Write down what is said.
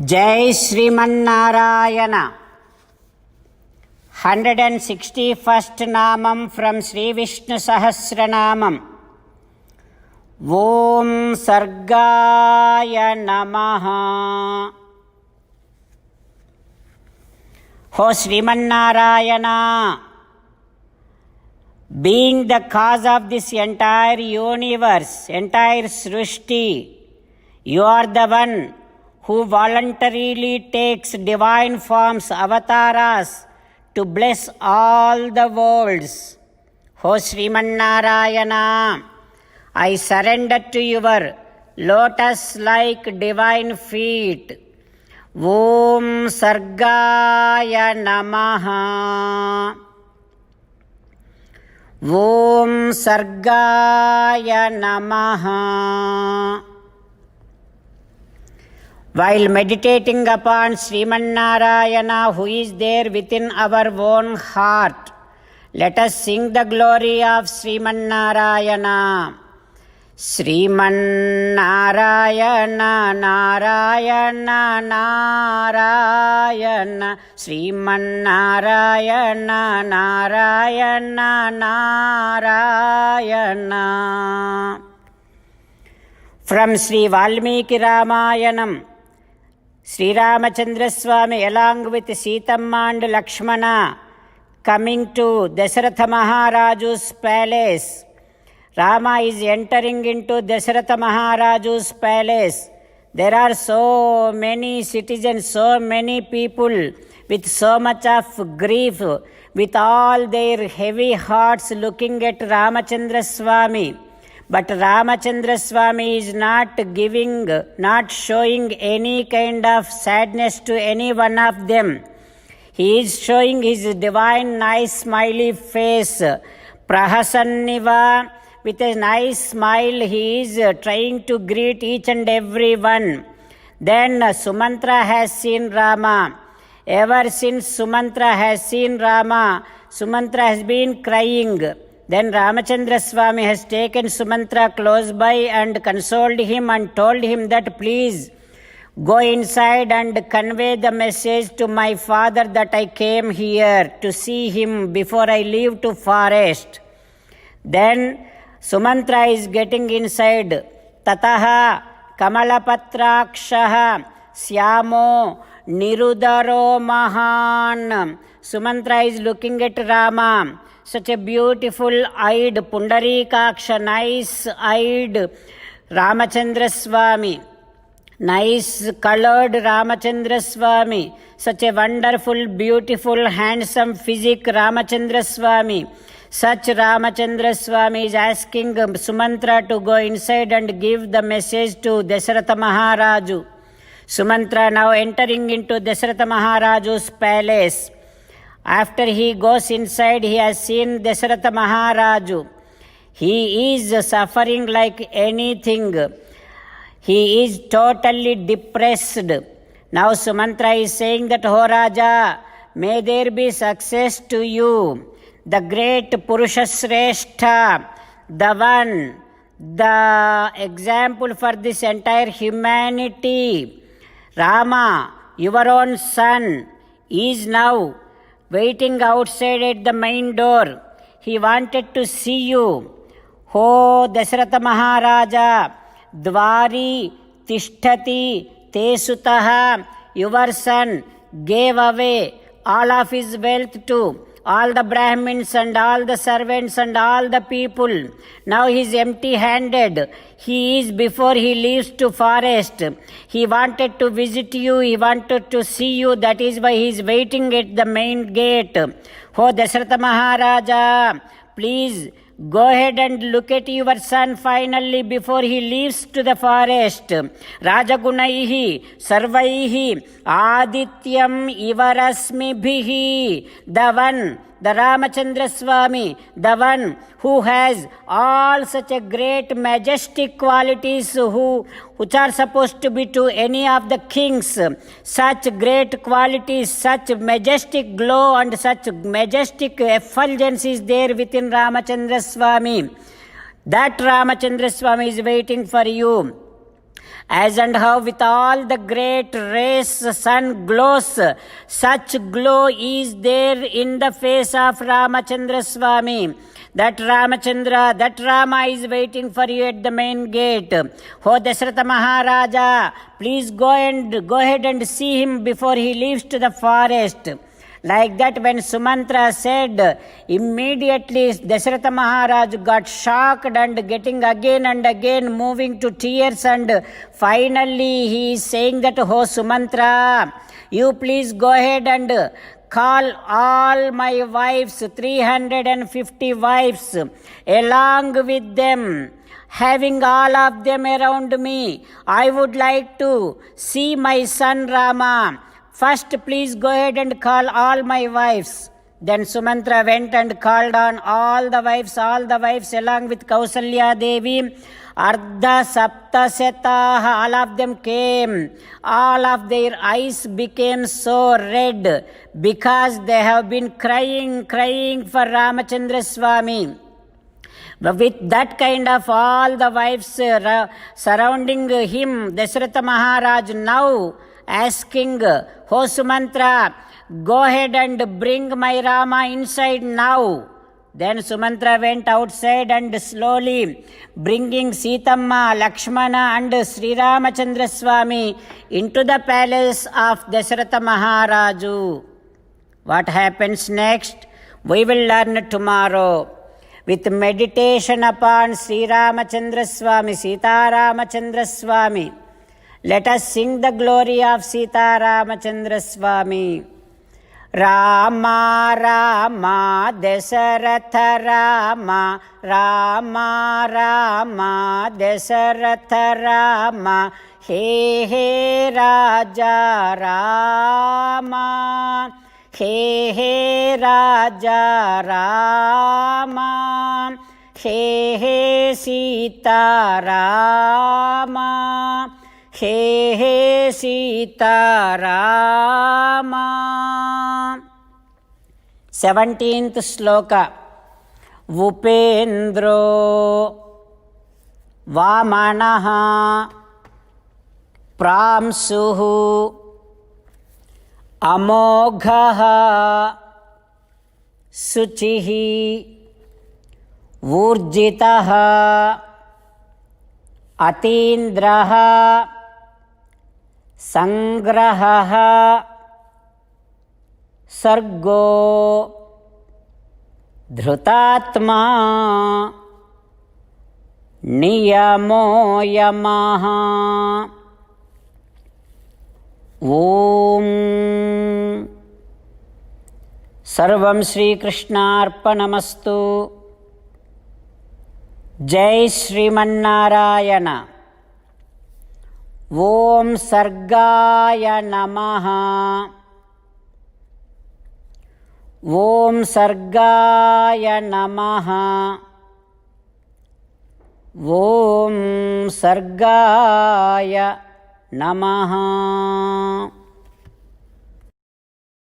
Jai Srimanarayana. 161st Namam from Sri Vishnu Sahasranamam. Om Sargaya Namaha. Ho Srimanarayana, being the cause of this entire universe, entire Srishti, you are the one who voluntarily takes divine forms, avataras, to bless all the worlds. O Srimanarayana, I surrender to your lotus-like divine feet. Om Sargaya Namaha. Om Sargaya Namaha. While meditating upon Srimanarayana, who is there within our own heart, let us sing the glory of Srimanarayana. Srimanarayana, Narayana, Narayana, Srimanarayana, Narayana, Narayana. From Sri Valmiki Ramayanam, Sri Ramachandra Swami along with Sitamma and Lakshmana coming to Dasharatha Maharaju's palace. Rama is entering into Dasharatha Maharaju's palace. There are so many citizens, so many people with so much of grief, with all their heavy hearts looking at Ramachandra Swami. But Ramachandra Swami is not showing any kind of sadness to any one of them. He is showing his divine nice smiley face. Prahasanniva, with a nice smile, he is trying to greet each and every one. Then Sumantra has seen Rama. Ever since Sumantra has seen Rama, Sumantra has been crying. Then Ramachandra Swami has taken Sumantra close by and consoled him and told him that please go inside and convey the message to my father that I came here to see him before I leave to forest. Then Sumantra is getting inside. Tataha Kamalapatrakshaha Syamo Nirudaro Mahan. Sumantra is looking at Rama. Such a beautiful eyed Pundarikaksha, nice eyed Ramachandra Swami, nice colored Ramachandra Swami, such a wonderful, beautiful, handsome physique Ramachandra Swami. Such Ramachandra Swami is asking Sumantra to go inside and give the message to Dasharatha Maharaju. Sumantra now entering into Dasharatha Maharaju's palace. After he goes inside, he has seen Dasharatha Maharaju. He is suffering like anything. He is totally depressed. Now Sumantra is saying that, "Ho Raja, may there be success to you. The great Purusha Shrestha, the one, the example for this entire humanity. Rama, your own son, is now waiting outside at the main door. He wanted to see you. Ho Dasharatha Maharaja, Dvari Tishtati Te Sutaha, your son gave away all of his wealth to all the Brahmins and all the servants and all the people. Now he is empty-handed. He is before he leaves to forest. He wanted to visit you. He wanted to see you. That is why he is waiting at the main gate. Oh Dasharatha Maharaja, please go ahead and look at your son finally before he leaves to the forest. Rajagunaihi Sarvaihi Adityam Ivarasmibhihi. The one, the Ramachandra Swami, the one who has all such a great majestic qualities which are supposed to be to any of the kings. Such great qualities, such majestic glow and such majestic effulgence is there within Ramachandra Swami. That Ramachandra Swami is waiting for you. as and how with all the great rays sun glows, such glow is there in the face of Ramachandra Swami. That Ramachandra, that Rama is waiting for you at the main gate. Oh Dasharatha Maharaja, please go ahead and see him before he leaves to the forest. Like that, when Sumantra said, immediately Dasharatha Maharaj got shocked and getting again and again moving to tears, and finally he is saying that, oh Sumantra, you please go ahead and call all my wives, 350 wives, along with them. Having all of them around me, I would like to see my son Rama. First, please go ahead and call all my wives. Then Sumantra went and called on all the wives along with Kausalya Devi. Ardha Saptasetaha, all of them came. All of their eyes became so red because they have been crying for Ramachandra Swami. With that kind of all the wives surrounding him, Dasharatha Maharaj now asking, oh Sumantra, go ahead and bring my Rama inside now. Then Sumantra went outside and slowly bringing Sitamma, Lakshmana and Sri Ramachandra Swami into the palace of Dasharatha Maharaju. What happens next? We will learn tomorrow. With meditation upon Sri Ramachandra Swami, Sita Ramachandra Swami, let us sing the glory of Sita Ramachandra Swami. Rama Rama Dasharatha Rama, Rama Rama Dasharatha Rama, He He Raja Rama, He He Raja Rama, He He Sita Rama, He He Sita Rama. 17th Sloka. Vupendro Vamanaha Pramsuhu Amoghaha Suchihi Vurjitaha Atindraha Sangrahaha Sargo Dhrutatma Niyamo Yamaha. Om Sarvam Shri Krishnarpanamastu. Jai Srimannarayana. Om Sargaya Namaha. Om Sargaya Namaha. Om Sargaya Namaha.